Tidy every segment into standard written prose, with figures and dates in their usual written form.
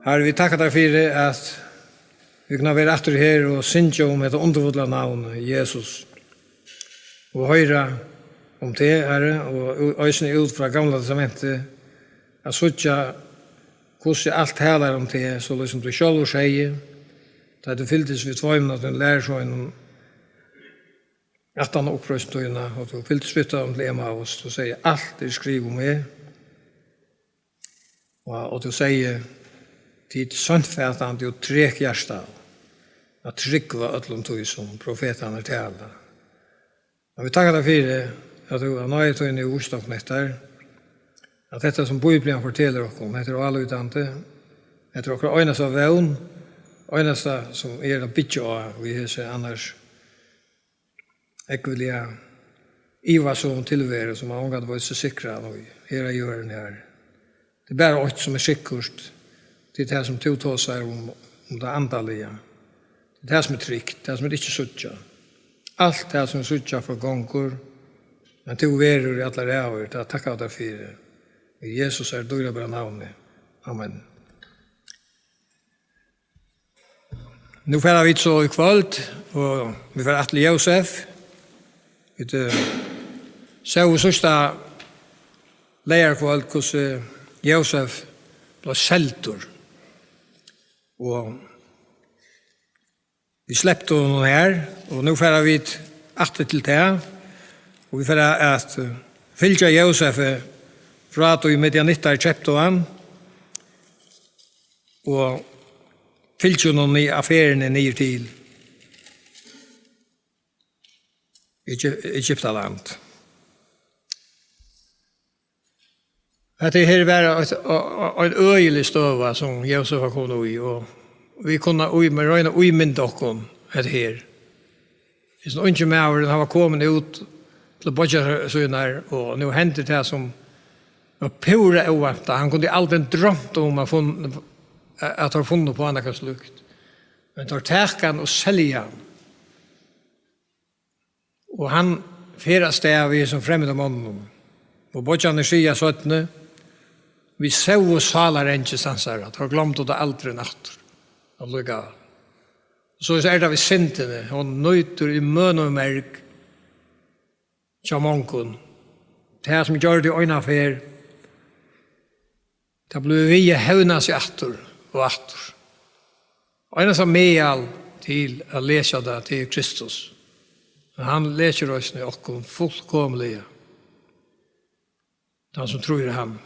Herre, vi tackar dig för att vi kan vara efter här och synja om ett underfulla namn, Jesus. Och höra om det, Herre, och ösna ut från gamla testamentet, att söka hvordan allt talar om det, så liksom du själv säger, att du fylldes vid tvåmna, att du lär sig en att han uppröstöjna, och du fylldes vid om till Emmaus, du säger allt det skriver om det, och du säger tid söndfätande och trek hjärsta att tryggva öllum tog som profeterna talar. Och vi tackar dig för det, att du har nöjt in i ordstaknättar, att detta som Bibeln fortäller oss om, heter allutante, heter okra øynesta vevn, øynesta som det bytja av, vi hese annars ekviliga iva som tilvære, som har ångat varit så sikra, og her gjør den her. Det er bare åt som sikkert, det är det som tog oss om det andaliga. Det är det som är tryggt, det som är inte suttja. Allt det som är suttja för gånger, men tog verur i alla räver, det är tackat där för det. I Jesus är dyra bra namn. Amen. Nu får vi så i kvöld, och vi får Atle Josef. Vi så sista lärarkvöld, hos Josef blev seltor. Og vi släppte honom här, och nu får vi åter till det. Och vi får att fylja Josef från att vi medianittar köpte han. Och fylja honom i affären ner till Egyptaland. Att det här var en öjlig stöva som Josef har kommit i, och vi kunde med röjna uimynda okkom det här. Det är så inte med av den har kommit ut till bodjarsöjnar, och nu hände det som var pura ovänta. Han kunde alltid drömt om att ha funnit på andra slukt. Men tar täkan och sälja. Och han färas det vi som främmande mannen. Och bodjarna säger sådana, vi såg oss salar inte stansar, att har glömt det aldrig natt. Så är det vi syntene, och nöjter i mön och märk, tjamonkon. Det här som gör det i öjna för, det blev vi hävnas i attor och attor. Öjna som medal till att läsa det till Kristus. Han läser oss nu och fullkomliga. De som tror han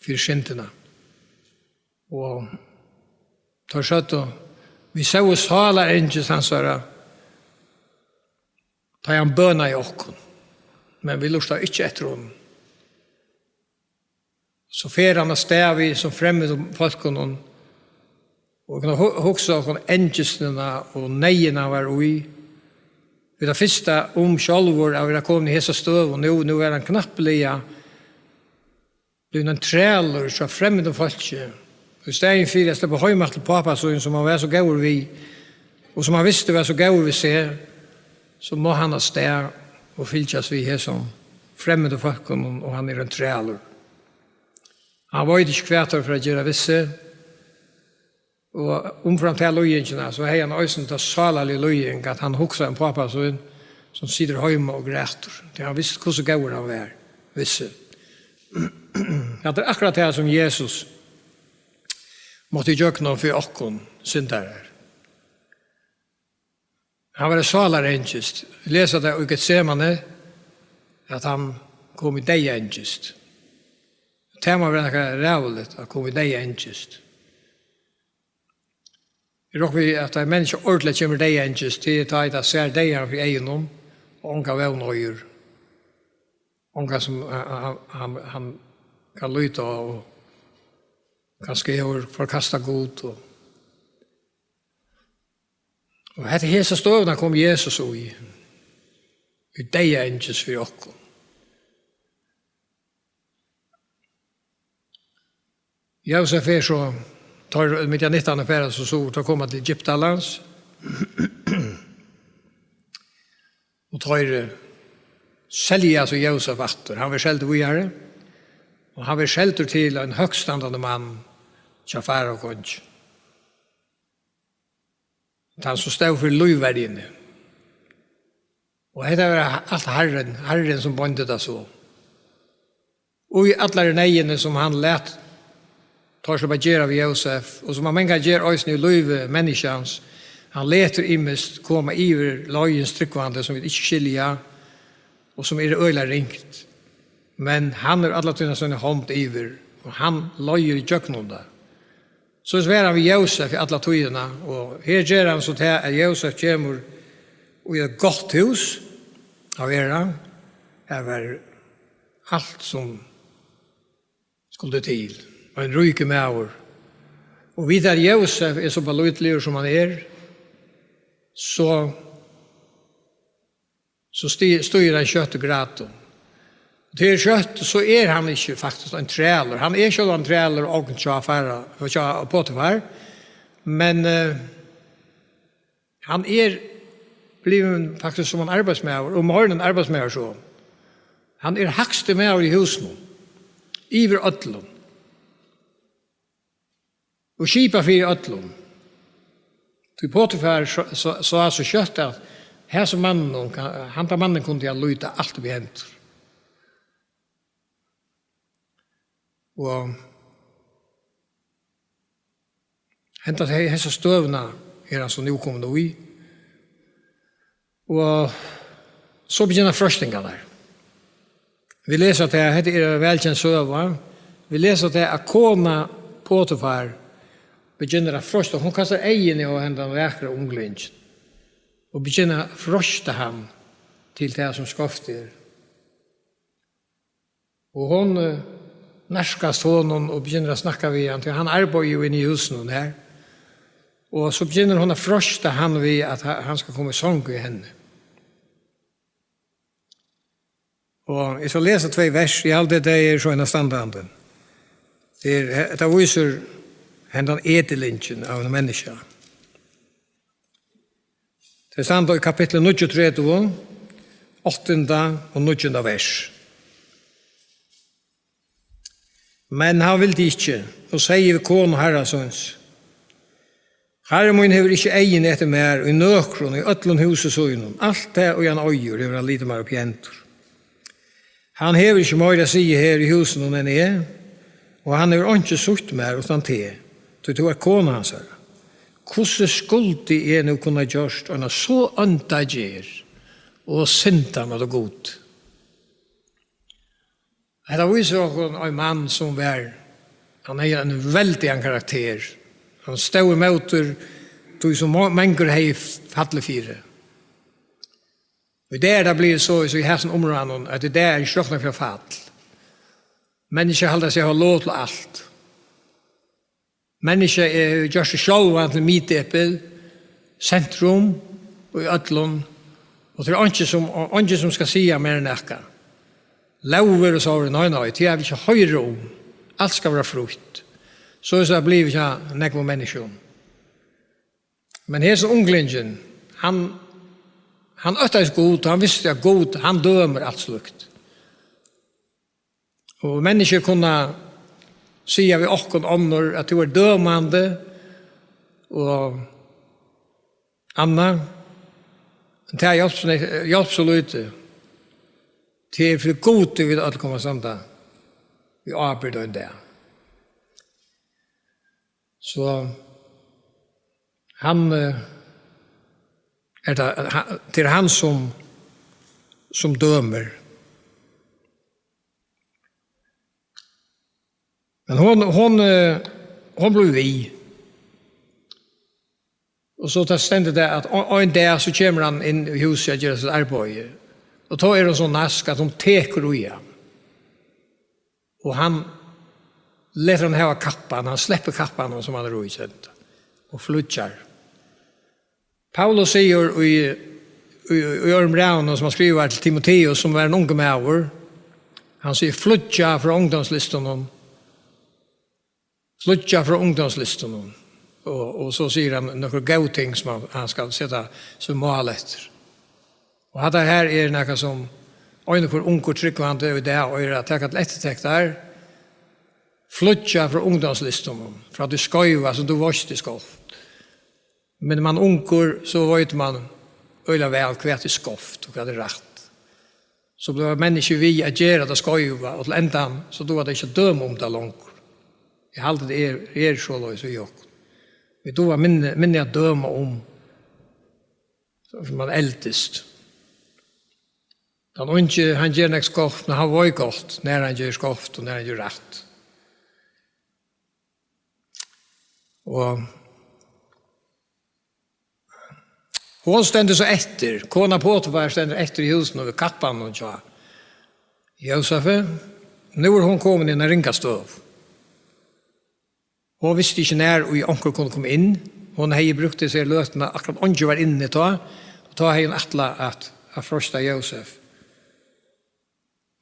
för syntena. Och tar sött och vi såg oss halar inte sansvara. Ta han böna i okkon. Men vi lustar inte efter honom. Så fer han stävi som främmande folkon, och kunna huxa om ängelsna och nejerna var i. Vi det första självor av det kom i hesa stöv, och nu är han knappliga. Det är en trälor så främmande folk. I stedet för att släppa höjmakt till pappa som han var så gaur vi, och som han visste var så gaur vi ser, så må han ha steg och fylkas vi här som främmande folk, och han är en trälor. Han var inte kvätar för att göra visse, och omfram till löjningarna så har han också inte salalig löjning att han huxar en pappa som sitter hemma och gräter. Det han visste hur så gaur han var, visse. Det är akkurat det som Jesus måtte göra någon för okkon syndare. Han var salarengist. Vi läser det i Getsemane, att han kom i dig engist. tema var något rävligt att komma dig enkelt. Jag råkar vi att en människa ordentligt kommer dig enkelt till att ser dig för egen och onka vävnöjer. Onka som han kan lyta och kanske gör förkasta god. Och här till hela stövna kom Jesus i dig enkelt för oss. Josef så tar mitt i 19 affärer så tar komma till Egyptalands och tar sälja så Josef vatten. Han var själv vidare och han var själv till en högstandande man som fara och konch. Han som stod för lojvärdinne. Och det var allt Herren som bondade det så. Och i alla nejene som han lät tar sig bara gera vid Josef, och som han många ger oss nu löjve människans, han leter immest komma iver lojens tryckvande som vi inte skilja, och som är öjla ringt. Men han är alla tydliga sådana hånd iver, och han lojer i köknunda. Så svär han vid Josef i alla tydliga, och här ger han så här att Josef kommer i ett gott hus av era, här var allt som skulle till. Och en ryke med år. Och vidare Josef är så balutlig som han är, så styr han kött och graton. Till kött så är han inte faktiskt en träler. Han är inte en träler och inte affärer på Potifar. Men han är blivit faktiskt som en arbetsmävare. Och morgonen arbetsmävare så. Han är högste med i husen. Iver ötlund. Och kipa för ötlund. Till Potifar så alltså kött att här som mannen kunde jag lyta allt vi hänt. Och hämtat hessa stövna är han så nu kommer i. Och så begynner fröstingar där. Vi läser att det är välkänd söva. Vi läser att det är kona Potifar begynner att frösta. Hon kastar egen i och hända en väkra ungling. Och begynner att frösta han till det som skafter. Och hon närskas honom och begynner att snacka vid han. Han arbetar ju inne i husen här. Och så begynner hon att frösta han vid att han ska komma i sång i henne. Och jag ska läsa 2 vers i allt det är så en standanden. Det visar händan edelingen av en människa. Det står i kapitel 23, 8 och 9 vers. Men han vil ikke, og sier vi kone herrasons. Herre min hever ikke egen etter mer, og i nøkron, i øtlen huset søgnen. Alt det og han øyer, hever han lite mer opp jenter. Han hever ikke mer å si her i husen enn er, og han hever ikke sutt mer utan te, til to er kone hans her. Hvordan skulde er nå kunne gjørst, og han er så øntager, og sinta med det godt. Det viser en mann som var, han är en väldig karaktär. Han stod emot tog som människor har fattlet fyra. Och det blir så i hästen områden att det är slockna för fall. Människor håller sig ha lov till allt. Människor gör sig själva till mitteppel, centrum och i ötlån. Och det är inte som ska säga mer än näka. Lauver och så, nej, det är vi inte höjre om. Allt ska vara frukt. Så är det blivit en nekva människa. Men här som unglingen, han öttades god, han visste att god, han dömer allt slukt. Och människor kunna säga vid åkon ånor att det var dömande och Anna, det är hjälp så lite. Det är för god det vill att komma samta. Vi arbetar det. Så han det är han som dömer. Men hon blev vi. Och så tar ständigt det att en dag så kommer han in i huset och gör sitt arbete. Och då är det så nask att de teker i han. Och han låter han ha kappan, han släpper kappan som han har i sent. Och flyttar. Paulus säger i Örn Braun som han skriver till Timoteus som var en unge med han säger flyttar från ungdomslistan. Flyttar från ungdomslistan. Och så säger han några goda ting som han ska sätta som mål efter. Och det här är något som ögonen unga tryckvande och det och är att ta ett eftertäckt där. Flyttar från ungdomslistan. För att du skojar som du varst i skoft. Men man unkor så vet man öjla väl kvärt i skoft och hade rätt. Så blev människor vi att göra det skoja och till ändan så då var det inte döm om det långt. Jag hade det så då så jag. Vi då var minne att döma om så man eldest. Han gör nästa skoft när han var i gott när han gör skoft och när han gör rätt. Och hon ständer så efter. Kona Potifar ständer efter i husen över kappan och sa Josef, nu är hon kommit in i ringastöv. Hon visste inte när och onkel kunde komma in. Hon hade brukt sig lösna akkurat onkel var inne då. Och då hade hon attla att frosta Josef.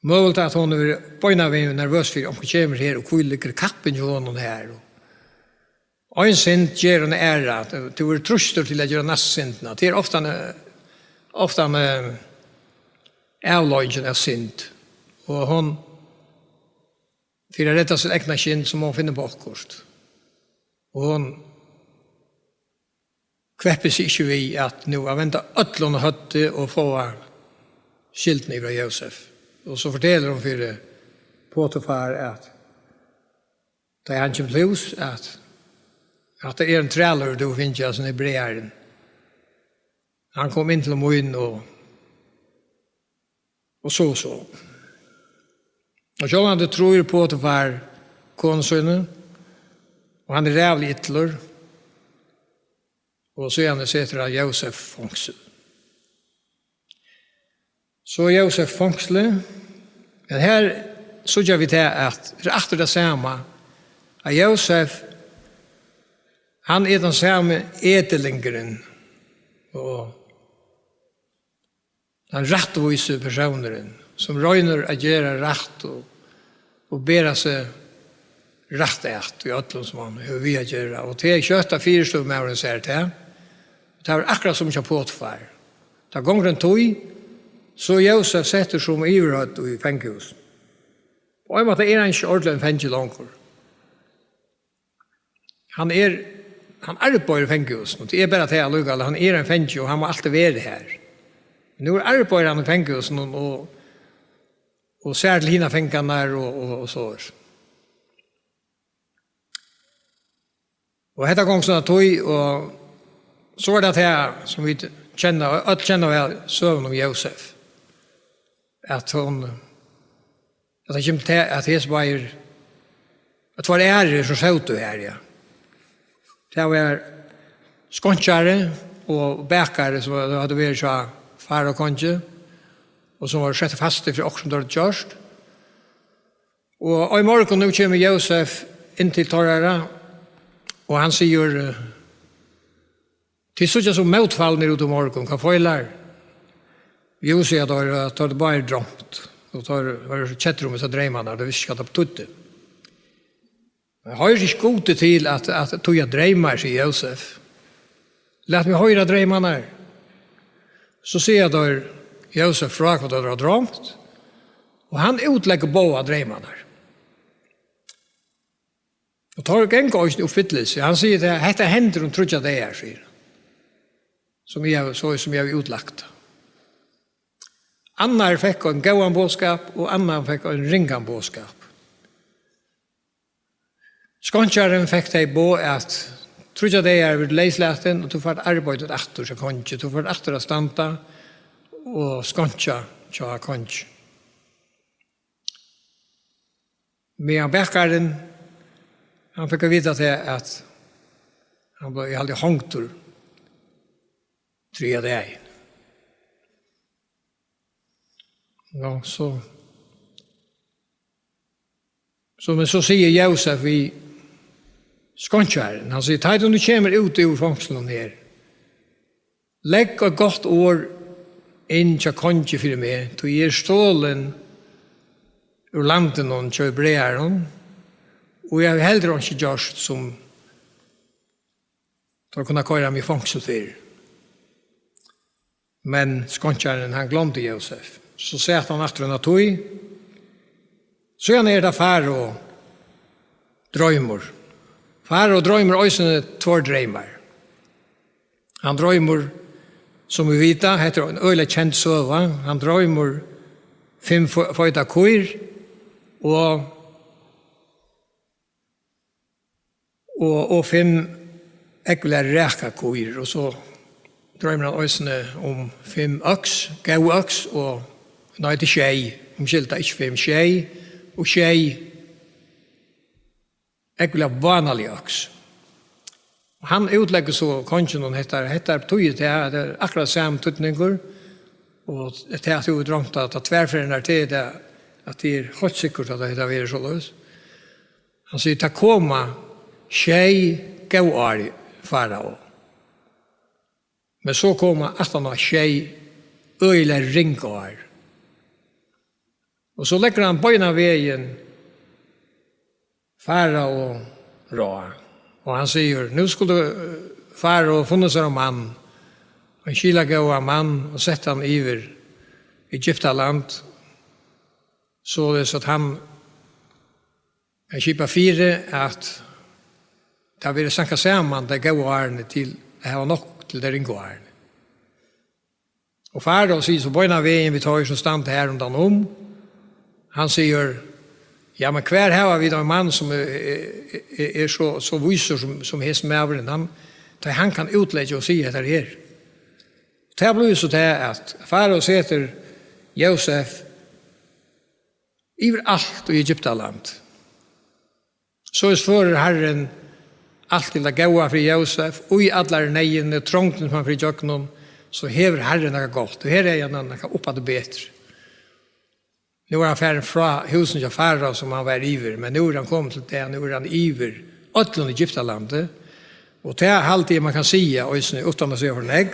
Möjligt att hon är böjna vid nervös för onkel kommer här och kvillliker kappen i honom här. Och en synd ger en ära. Du är tröster till att göra nästsyndna. Det är ofta avlöjningen av synd. Och hon för att rätta sitt egna kind som hon finner bakkost. Och hon kväpper sig inte vid att nu har väntat ötlån och hötte och få skilten ifrån Josef. Och så fortäller hon för Potifar att det är han som plus att det är en trällare du finns jag som är bredare. Han kom in till mun och så. Och så han tror på att det var konsunen och han är rävlig ytterligare. Och så är han sätter av Josef fångsel. Så Josef fångsle. Men här så gör vi det att efter det samma att Josef han är den samme edelingeren och den rättvise personen som röjner att göra rätt och bära sig rätt ät i ötlån som han hur vi att göra. Och det är kötta fyrstov med vad han säger till. Det är akkurat som jag påtfär. Det gånger en tog så Josef sätter som ivröd i fängelse. Och om att det är inte ordentligt en fängelse långt. Han arbetar i fängelse. Det är bara att jag lukkar. Han är en fängelse och han må alltid vara här. Nu arbetar han i fängelse och ser till hina fängarna och så. Och detta gång sådana tog och så var det här som vi känner väl sövn om Josef. Att det kommer till att Hesbajer att det var ärer som såg du här, ja. Det var skånskare och bäkare som hade varit så far och konge och som var sett fast för också då just. Och i morgon nu kommer Josef in till torrara och han säger till så som motfall ner ut om morgon kan föllar. Josef då tar det bara drömt och tar chattrum så drömmarna det visst ska ta tutte. Jag har ju skott till att tog jag drömmar säger Josef. Låt mig höra drömmarna. Så ser jag då Josef frågar vad det har drömt. Och han utlägger båda drömmarna. Och tar en gång i uppfyllelse. Han säger att detta händer och tror jag det är, säger som jag har utlagt. Annar fick en gåan bådskap och Annar fick en ringan bådskap. Skånskjaren fick dig på att tror jag det är vid leisläten och du får arbetet efter så kanske du får efter att stanta och skånska så kanske. Men bäckaren Han fick veta att han blev aldrig hångtur 3 dagar. Ja, men så säger Josef i skånskjæren. Han sier, «Taid om du kommer ut ur fångselen her, legg et godt år inn til konge for meg, til jeg stålen ur landen og til hebreeren, og jeg har heller ikke gjort som til å kunne køyre meg i fångsel for. Men skånskjæren, han glömde Josef. Så sett han etter en tog, så han det far og drømmer. Far og drømmer også 2 drømmer. Han drømmer, som vi vet, heter en øyelig kjent søva. Han drømmer 5 føyta kyr og 5 ekvelige reka kyr. Og så drømmer han også om 5 øks, gau øks, og nei, det skjei. Omkylta ikke 5 skjei, og skjei ekvelige vanlige øks. Han utlegger så kongen og heter tøyet til at det akkurat samme tøytninger, og til at du drømte at tverrferden til det, at det helt sikkert at det er så løs. Han sier, «Ta koma skjei gauar farao». Men så koma at han har skjei øyler ringar. Og så legger han bøyna veien farao råa. Og han sier, «Nu skulle farao funnet seg en mann, en kilagåa mann, og sett han iver Egyptaland, så det så at han kan kipa 4 at det vil sanka sammen det gåarene til det var nok til det ringåarene. Og farao sier, så bøyna veien vi tar som stand her undan han sier, ja, men hver her har vi en mann som så viser som hes med avren. Han kan utlegge og si etter her. Det blir så til at farao setter Josef iver alt i Egyptaland. Så fører Herren alt til å gå for Josef, og i alle nøyene, trångten som han fri jøkken, så hever Herren noe godt. Og her han noe oppe det bedre. Nu han färden fra husen till farao som han var iver, men nu han kom till det, nu han iver ötlen Egyptalandet. Och det är alltid man kan säga, och utan att säga för en ägg,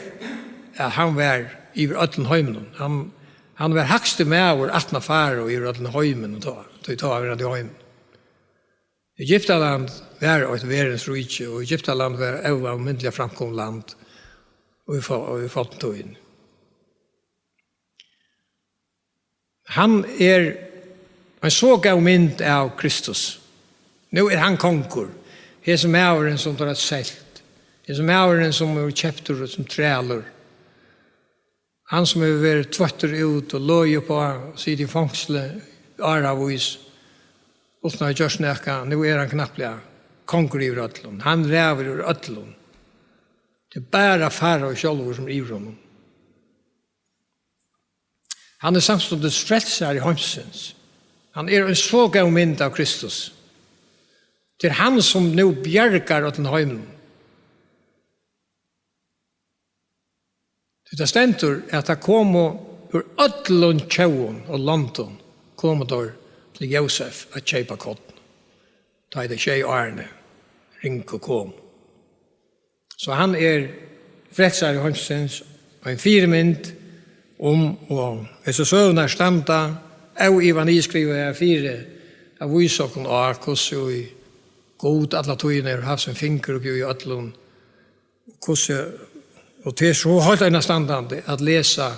att han var iver ötlen höjmen. Han var högste med över 18 farao iver ötlen höjmen och ta över det höjmen. Egyptaland var ett världens rike, och Egyptaland var över myndliga framkomland, och vi fått tog in. Han en så gav mynd av Kristus. Nu han konkur. He som en som tar ett selt. He som en som är kjeptur och som trälar. Han som är varit tvätter ut och löj på och sitter i fångsle aravis. Och när jag snäcka, nu han knappliga konkur i rötlun. Han räver ur rötlun. Det är bara farao och självor som river honom. Han samståndes frälsare i heimsens. Han en så gav mynd av Kristus. Det han som nu bjergar åt den heimen. Det stendur at det kom ur ödlun tjauun og landun kom då til Josef at kjeipa kotten. Da det tjei Arne rinko kom. Så han frälsare i heimsens og en 4 mynd og så søvnar standa og Ivan skriver jeg 4 av vysokken og arkos og i god alla tøyene har haft sin finger og i ödlun og til så holdt en standande at lesa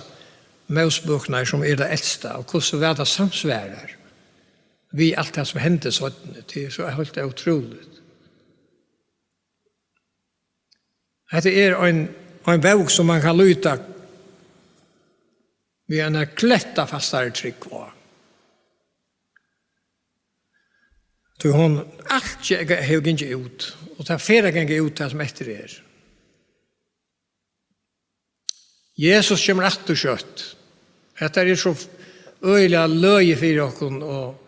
Mosebøkene som det eldste og hvordan var det samsværer vi alt det som hendte sånn til så holdt det utroligt. Det en bok som man kan lyta vi en kletta fastare trygg var. Så hon allt har gått ut och det färre gått ut det som efter Jesus kommer att och kött. Det så öliga löje för oss och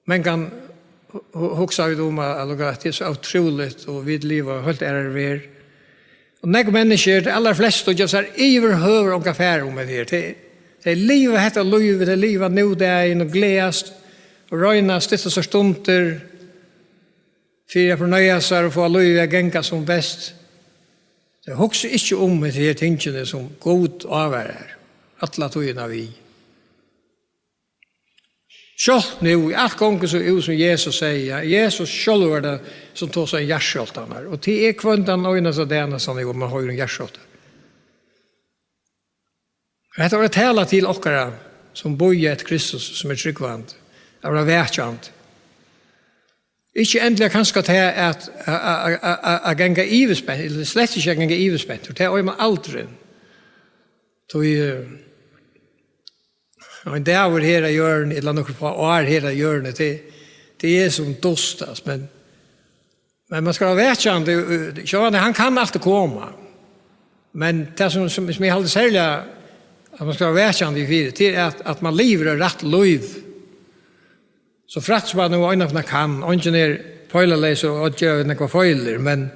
man kan huxa vi om att det är så otroligt och vi lever helt är. Och när människor, de allra flesta, just är överhöver och affärer om det. Det är livet heter livet, det är livet nu det är och glädjast och röjnast dessa så stunder för att förnöja sig och få livet gänga som bäst. Det huxa inte om det här tingene som god avvärer. Alla togna vi. Så nu, i allt gånger så är som Jesus säger, Jesus själv är det som tar sig hjärtskjoltarna. Och det är kvantan och så det som är man har en hjärtskjoltar. Det är ett hela till åkara som bojar ett Kristus som är tryggvand, av det värtjant. Ikke endelig kanskje til at ganga ivespent, eller slett ikke ganga ivespent, og det er man aldri. En dag var her i hjørnet, eller noen på år her i hjørnet, det er som dostas, men man skal ha vært han kan alltid komme. Men det som jeg hadde særlig at man skal ha vært i fire, det er at man lever rett liv. Så frakt som nu ögna kan, ingen är pojlarläser och gör några fojler, men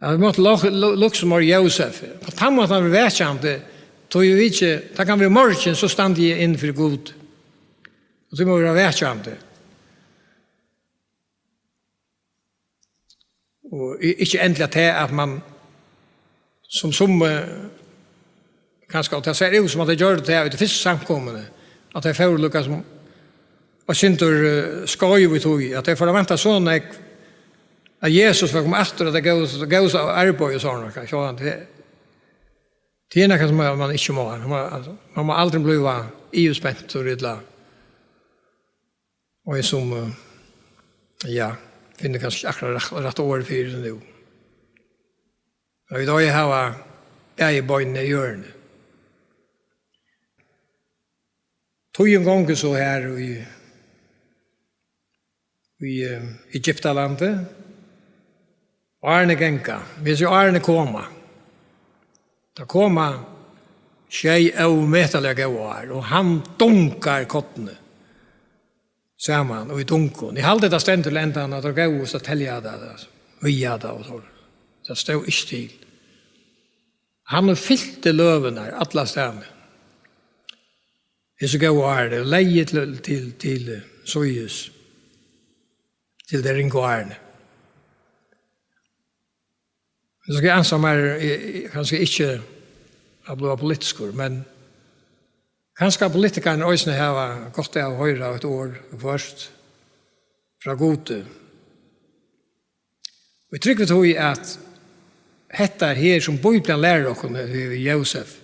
jag måste lukta som Josef. På tamma att han vill värkande, tog ju inte, där kan vi morgon så stand jag in för god. Och det må vara värkande. Och inte äntligen till att man som kanske att det ser ut som att det gör det här i det första samkommande, att det är förluckas som och syntor skoj vi tog att det får vänta så när att Jesus var komma efter att det goes arbete och såna kanske så det är något som man inte man må aldrig bli EU-spänt och ridla och som ja finner kanske akkurat rätt år för det nu och idag jag har jag boyn i hjörnet tog en gång så här och i Egyptalandet. Arne genka. Vi ser Arne komma. Da komma tjej och metaliga gåar och han dunkar kottene. Samman och i dunkon. I halde det stendt till ändan att det går så tälja det. Via det och så. Det stod inte still. Han fyllde lövenar alla stämmer. Det så gåar det lejet till Sojus. Till det ringoarne. Så ska jag ansam kanske inte att bli politisk, men kanske politikerna också har gått av höra ett år först från gode. Vi trycker tog att detta här som Bibeln lär oss Josef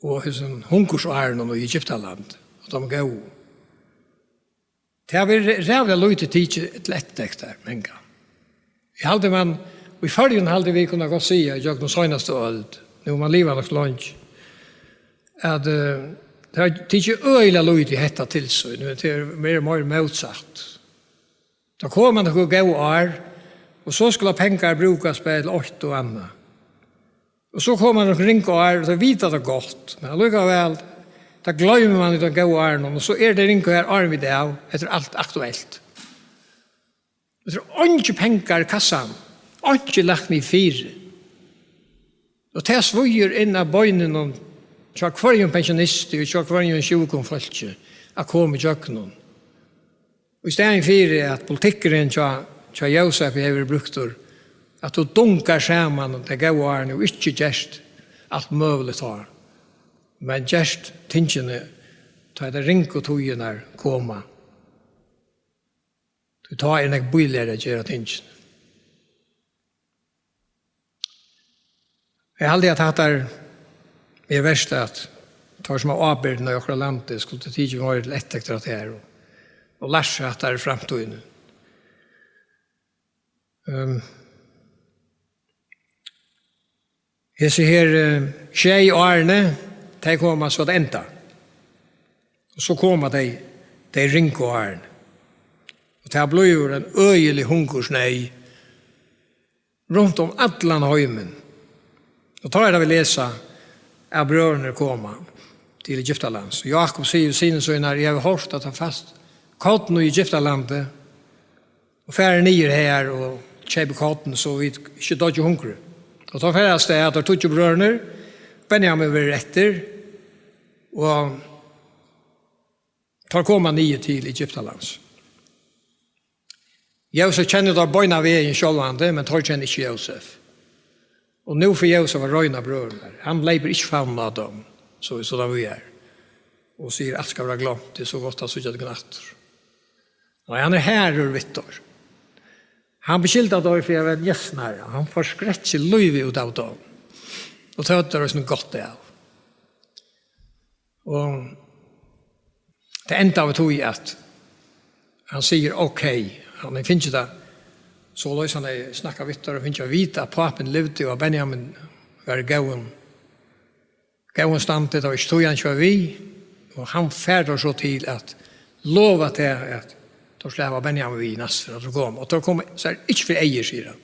och som hungersåren i Egyptaland och de går. Det har varit rävliga lojt tid till ett där, menga. I halde man, i förrjun halde vi kunna gå säga, jag de senaste öld, nu man lever något lunch, att det har tid öjla lojt i hetta till så, nu är det mer och mer motsatt. Då kommer man att gå år, och så skulle pengar brukas på ett 8 och annat. Och så kommer man att ringa år, och så vita det gott, men lukka väl, da glömmer man det gå arnon och så är det ringa här arm i det efter allt aktuellt. Det är inte pengar i kassan, inte lagt mig fyra. Och det svöjer in av böjnen och tjock för en pensionist och tjock för en tjokonfolk att komma i tjocknon. Och i stedet fyra att politikeren tjock Josef har brukt att du dunkar samman och det går arnon och inte gärst allt möjligt har. Men just tingene tar det ring och togenar komma. Du tar en ek bylere att göra tingene. Jag hade att det är värst att tar som avbildning av okra landet skulle det tidigare vara lätt efter att det är och lär sig att det är framtiden. Jag ser här tjej och Arne de kommer så att ända. Och så kommer de rinkoarn. Och det blir en öjelig hungersnej runt om allan höjmen. Och tar jag vill läsa att bröderna kommer till Egyptalands. Jakob säger sin så när jag har hört att han fast katten i Egyptalandet, og færre nyer her, og kjøper katten, så vi ikke dødde hungre. Og da færres det at det tog ikke brødene, Benjamin var etter, og tar komma nye til Egyptalands. Josef kjenner da bøyna ved i Kjølvande, men tar kjenner ikke Josef. Og nå for Josef var røyna brødene. Han leiper ikke faen av dem, så da vi er. Og sier at skal være glemt, det er så godt at så ikke det gnatter. Og han her og vittor. Han beskylder da for jeg var en gjesnare. Han får skrettse løyve ut av dem. Og tøter oss noe godt det av. Og det enda av tog at han sier ok, han finner ikke det. Så løs han snakket vitt og finner ikke vite at papen levde og Benjamin var gauen standet og ikke tog han ikke vi. Og han færder så til at lova til at da slæva Benjamin vi nest for at det kom. Og da kom så ikke for eier, sier han.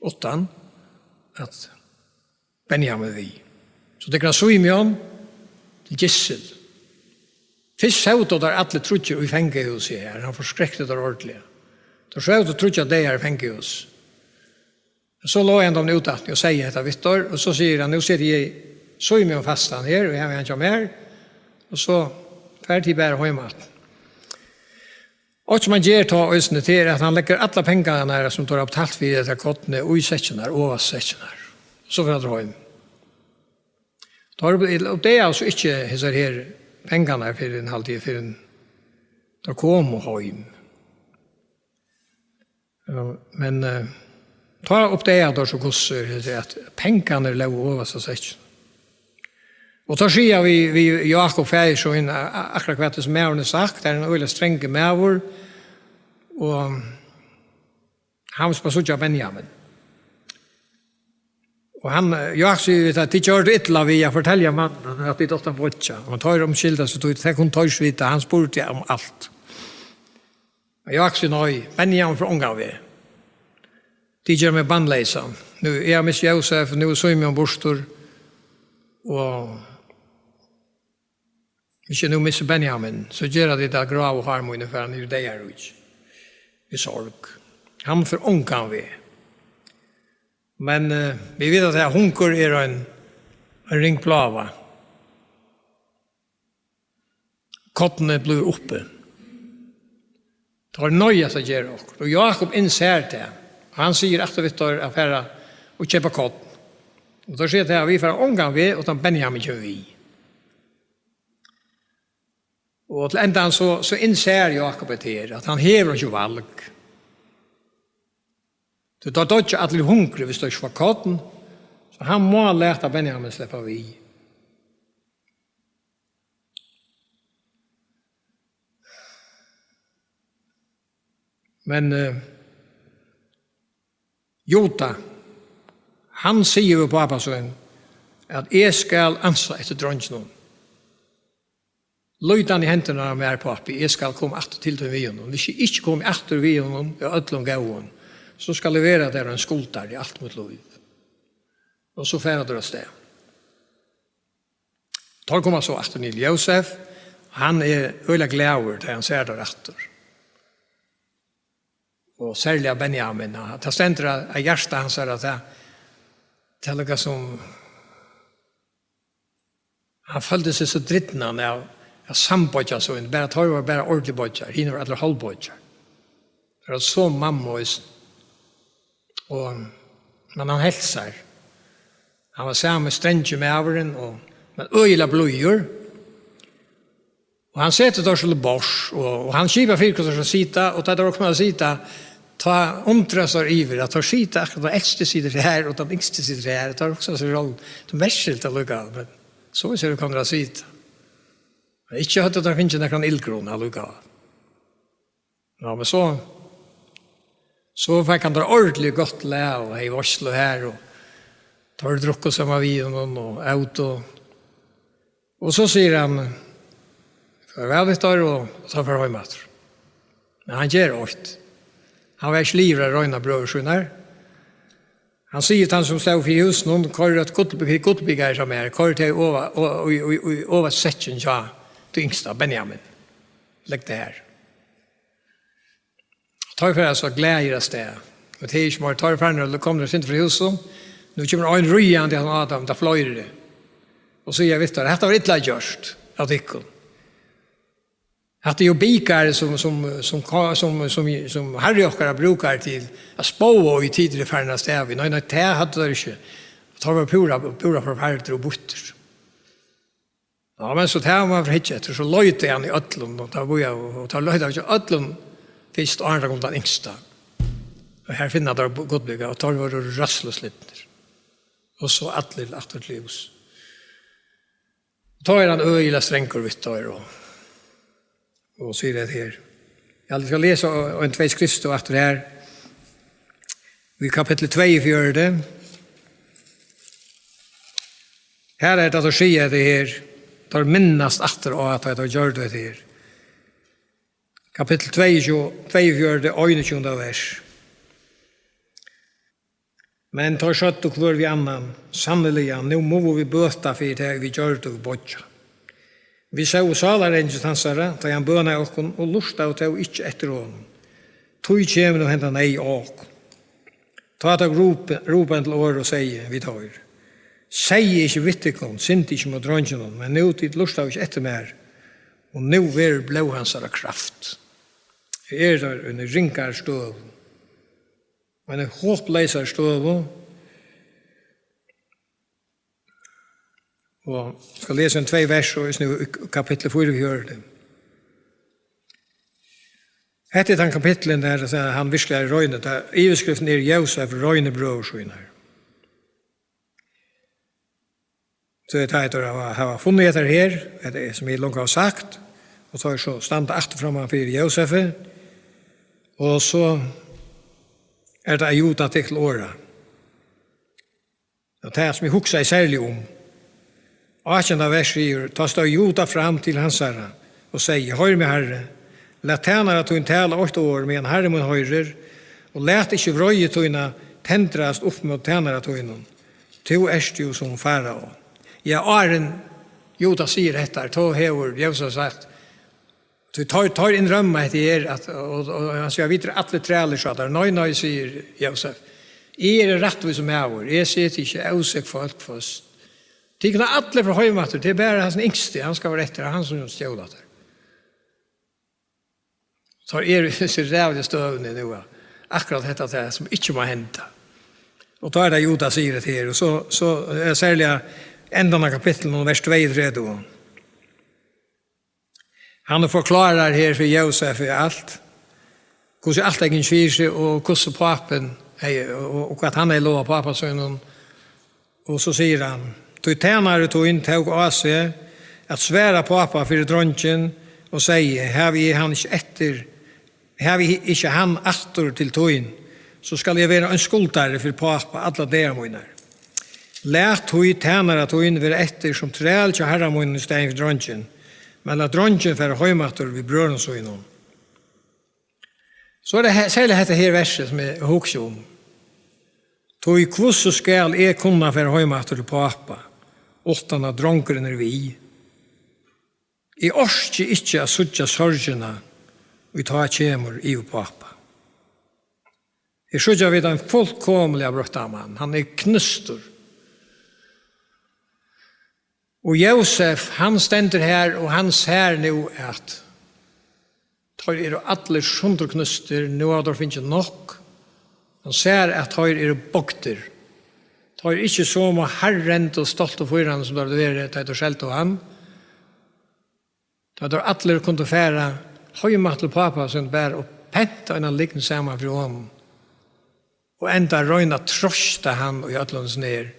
Åttan at Benjamin vi. Så det kan Simeon til Gissel. Først så der alle trodde i fengehuset her. Han forskrekte der ordentlig. Da så trodde at det er fengehus. Så lå han dem utatning og sier etter Vittor. Og så sier han, nå sitter jeg Simeon fast han her, og jeg har ikke mer. Og så ferdig bare høymat. Og som han gjør til øsene til at han legger alle pengene her som tar opp talt for etter kottene og i settene her, over settene her. Så får han dra hjem. Og det er altså ikke disse her pengene for en halvtid, for en da kom og hjem. Men ta opp det da så gosser at pengene lå over settene. Og da sier vi Jakob Fæger så inn akkurat hva det som Mævren sagt, det er en øyelig strenge Mæver, og han skal sutja Benjamin. Og Jakob sier at de gjør det ytla vi å fortelle mannen at de dotter bøtja. Han tar om skilda, så det kun tar svita, han spurte om alt. Og Jakob sier nøy, Benjamin fra unga vi. De gjør med bandleisa. Nu er jeg mis Josef, nu er Simeon Borstor, og ikke nå misser Benjamin, så gjør det der grav og harmone for han er det er ikke. I sorg. Han for ung kan vi. Men vi vet at det hunker er en ringplava. Kottene blir oppe. Det var nøye som gjør det. Og Jakob innser det. Han sier at vi tar affæra og kjøper kotten. Og da sier det at vi får ung kan vi, og da Benjamin kjøper vi. Og til enda så innser Jakob etter at han hever ikke valg. Det tar ikke at det hungre hvis det ikke var kotten, så han må lete Benjamin slippe vi. Men Jota, han sier jo på papasøen at jeg skal ansa etter dronjen. Løytan i hendene av meg pappi, jeg skal komme etter til vi honom. Hvis jeg ikke kommer etter vi honom, og ødlom gavon, så skal jeg være der en skoltar i alt mot lov. Og så færre det oss det. Da kommer så etter Nil Josef, og han er øyla glæver til han ser der etter. Og særlig av Benjamin, det stender av hjertet han ser at det er noe som han følte seg så dritten av sambodja så inn, bare tar var bare ordentlig bodja, hinn var alle halvbodja. Det var så mammois, men han helsar. Han var sammen strenge med avren, men øyla bløyer. Og han setter der til bors, og han kjipa fyrkostar som sita, og da var kommer sita, ta omtrasar iver, at ta sita akkurat den eldste sider her, og den yngste sider her, det tar også så roll, det verselt å lukka, men så ser du kommer sita. Ikke hatt at det finnes noen ildgron av lukka. Ja, men så fikk han det ordentlig godt le, og hei varslo her, og tar drukket sammen vi og out, og så sier han, farvel etter, og tar for høymat. Men han gjør åkt. Han var ikke livet av røyna brødskjønner. Han sier til han som stod for husen, noen kører et godbygger som kører til over sekken, ja, det yngste, Benjamin. Legg det her. tar för så glädjas det. Och det är ju bara tar för när det kommer inte för huset. Nu kommer en ryan till Adam där flyger det. Och så jag vet att det var illa gjort att ikke. Att det ju bikar som Harry och brukar till att spå i tidigare färna stäv. Nej, det hade det inte. Det var pura förfärligt och butter. Ja, men så tar man för hittet, så löjte han i ödlun, och tar löjte han i ödlun först, och andra kom den yngsta. Og her finner det godbygga, og tar var rastløslittner. Og så atler atter til hos. Tar han øyla strenger vitt der, og sier det her. Jeg skal lese en tvei skrift og atter her. I kapittel 2 i fjørde. Her det at skje det her. Tar minnast atter og at jeg gjør det her. Kapittel 2 i fjørde, 21. vers. Men tar kjøtt og kvør vi annan, sannelig, nå må vi bøta for det vi gjør det og bodja. Vi så salarengest hansare, da han bøna okkon, og lusta og tog ikke etter hånden. Tog kjemen og henta nei åk. Ta tag ropen til år og sier, vi tar. Sier ikke vittikon, sint ikke mot drøngenon, men nå tid lusta ikke etter mer, og nå er blå hansare kraft. Der under rinkar støv, en håpleiser støv, og skal lese en 2 vers, og nu kapittel 4 gjør det. Etter den kapitlen der han virkelig er røynet, iveskriften Josef røyne brødskyner. Så det er å ha funnet etter her, det som jeg langt har sagt, og så er så standa etter fremme for Josef, og så er det Juda til åra. Det er som jeg husker særlig om. 18. vers sier, ta stå Juda fram til hans herre, og sier, hør meg herre, let tænare tog en tale 8 år med en herre mun høyrer, og let ikke vrøye togene tendrast opp mot tænare togene. To erst jo som farao. Ja, Aren Juda sier dette, to hever Josef sagt, du tar in rømma etter og han sier, jeg vet alle træler så der. Nei, sier Josef. Jeg rettvis som jeg var. Jeg sier ikke ausek folk først. Det kunne alle fra høymatter. Det er bare hans yngste. Han skal være etter. Han som stjålet der. Så så rævlig støvende nå. Akkurat dette det som ikke må hente. Og da det Juda sier det her. Og så er særlig enda av kapitlet, vers 2-3. Han forklarar her for Josef alt. Hvordan alt er seg, og hvordan papen, og hva han er lov av papasønnen. Og så sier han, «Du tænare tog inn tog av seg, at svære papa for dronjen, og sier, har vi ikke han atter til tog inn, så skal jeg være en skuldare for papa, alle dere mine. Lært tog tænare tog inn være etter som træl til herre mine i stedet for dronjen, men la dronjen for høymatter vi brøren så innom. Så er det særlig dette her verset som jeg husker om. Tog hvordan skal jeg kunne for høymatter til pappa, åttan av dronkeren vi. Jeg orsker ikke å suttje sorgene og ta kjemur i pappa. Jeg skjønner vi den fullkomlige brøttamann. Han er knustor. Og Josef, han stender her, og han ser nå at tar alle sjundruknuster, nå har det finnes nok. Han ser at tar bokter. Tar ikke så med herrent og stolt og fyran som det er det er skjelt og han. Tar alle kunne fære høymat til pappa som bær og penta en liknende sammen for honom. Og enda røyna trosta han og gjødlåns ned.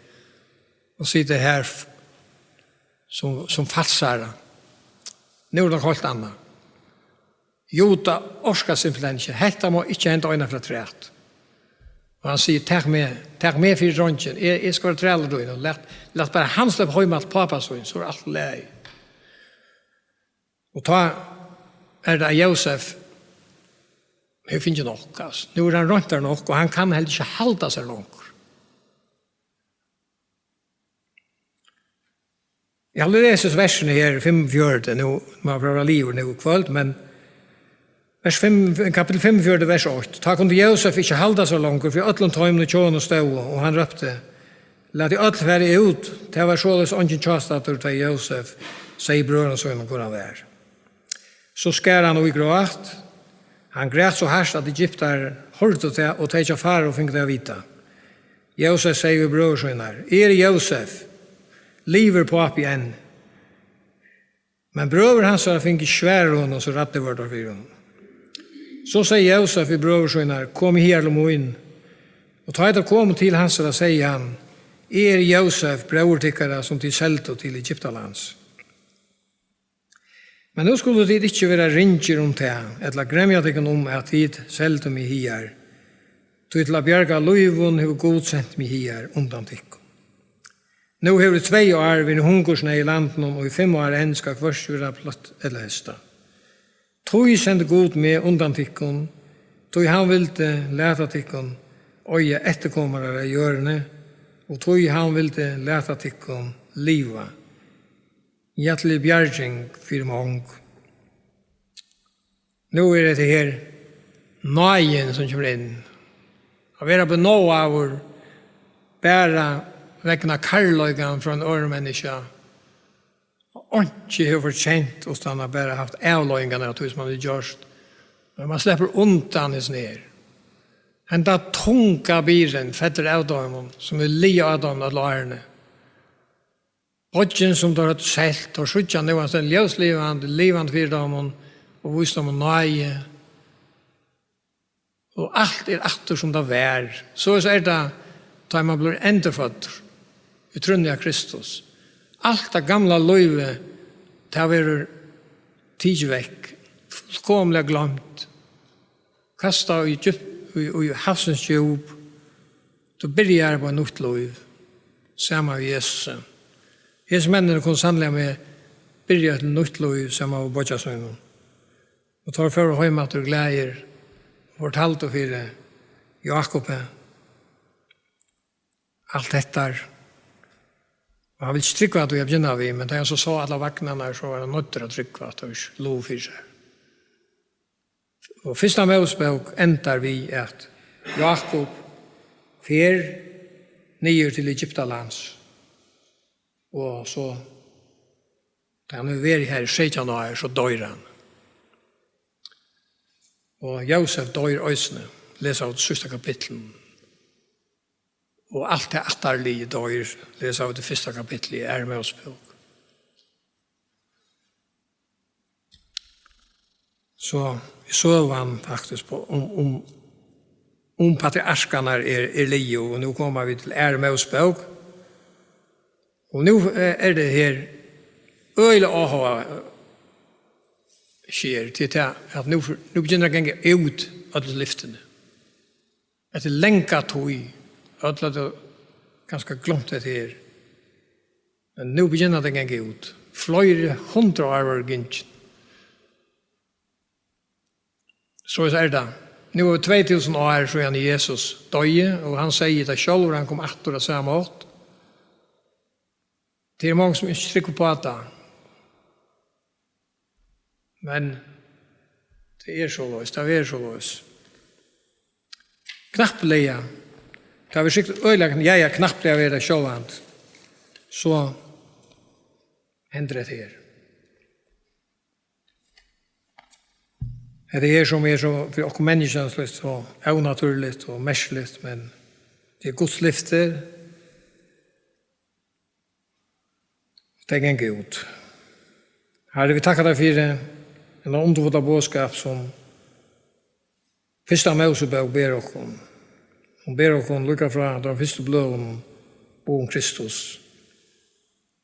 Og sitter her som falsare. Nu er det helt annet. Juda orskar simpelthen ikke. Hetta må ikke hente øyne fra træt. Og han sier, takk med for dronjen. Jeg skal være træle døgn. Lett bare han slippe høymat pappa så er alt lei. Og ta det Josef, jeg finner ikke nok. Altså. Nu er han rundt der nok, og han kan heller ikke halda seg nok. Jeg har lest versene her, 45, nå må jeg prøve livet nå kveld, men Kapitel 45, vers 8. Ta kunde Josef ikke halda så langt, for øtlen tøymne tjån og stå, og han røpte, la de øtl være ut, det var således ånden tjastater til Josef, sier brøren sønnen hvor han var. Så skär han og i gråt, han græt så hardt at Egyptar hørte til og tenkte far og fikk det å vite. Josef sier i brørsønnen, Josef, lever på opp igjen. Men brøver hans har fikk svær hon og så ratte vart av hon. Så sier Josef i brøversønnen, kom her til moin. Og ta etter kom til hans, og sier han, Josef, brøvertikkere som til Selto til Egyptalands. Men nå skulle det ikke være ringer om det, eller gremja tikkene om at tid Selto mi hier. Til å bjerga løyvun har godsendt mi hier undan tikkene. Nå har det 2 år ved hungersne i landen, og i 5 år enn skal først være platt eller hesta. Tog sendte god med undan tikkun, tog han ville leta tikkun, øye etterkommere i hjørne, og tog han ville leta tikkun liva. Hjertelig bjerging for mange. Nå det her nøyen som kommer inn. Å være på noe av å bære vegna karløygan fra en øremenneske, og ikke har fortjent hos han har bare haft avløyngene av hos man har gjort. Men man slipper undan hans ner. Henda tunga biren fetter av dem, som li av dem av lærerne. Bodgen som har hatt selt, og skjutja nu hans en ljøslivand, livand for dem, og vis dem nøye. Og alt atter som det vær. Så det da man blir endefødt, i trunnen av Kristus. Alt det gamla løyve, det har vært tidsvekk, fullkomlig glemt. Kastet i havsens djup, då börjar på en nytt liv, samma med Jesus. Jesus mennene kunne sannelig med börja til nytt liv, samma med Bodjasønnen. Og tar for å høyme at du gleder, fortalt og fire Jakob. Alt dette og han vil ikke trykke at du er begynner vi, men da jeg så alle vagnene, så var det nødt til å trykke at du ikke lov for seg. Og første Mosebok ender vi at Jakob fer nyer til Egyptalands. Og så, da han er vært her i 16 år, så dør han. Og Josef dør øsene, leser av det siste kapitlet. Og alt det atterlige døyr, leser av det første kapitlet i Mosebok. Så så han faktisk på om patriarkarna lio, og nu kommer vi til Mosebok. Og nu det her øyla aha skjer til at nu begynner det å gå ut av liftene. Etter lenka tog, at det ganske glemt det her. Men nu begynner det å gå ut. Flere 100 år var gynnt. Så det. Nu er 2000 år så han Jesus døye, og han sier det selv, og han kom etter det samme åt. Det er mange som ikke trykker på det. Men det er så løs, det er så løs. Knapplega, det har vi sikkert øyelagt, knapplega ved det sjåvand, så hender det her. Det er som så for oss menneskene så avnaturligt og mersligt, men det er Guds lyfter. Det er ikke ut. Herre, vi takker deg for en undervård bådskap som første Mosebok ber oss om. Hun ber oss om lykke fra den første bløden om Kristus.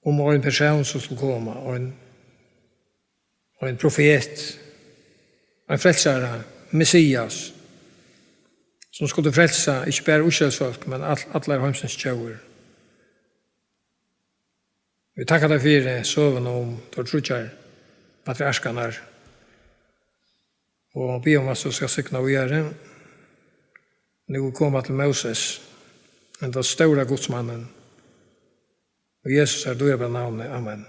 Om en person som skulle komme, og en profet, en frelsere, Messias, som skulle frelse ikke bare uskjelsfolk, men alle heimsens tjauer. Vi takker deg for søven om tortrutjar patriarkarna og be om at du skal sikne og gjøre. Nå kommer til Moses, den store godsmannen, og Jesus er døde på navnet. Amen.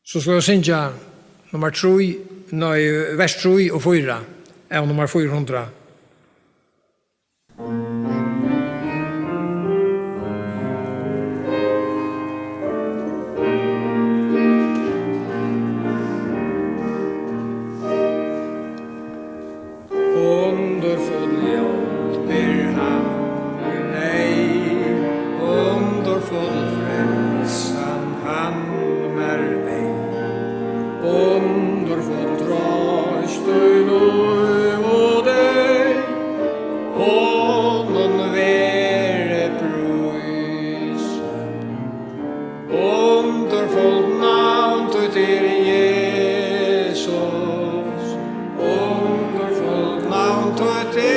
Så skal jeg synge nummer 3, vers 3 og 4, av nummer 400. Tøtte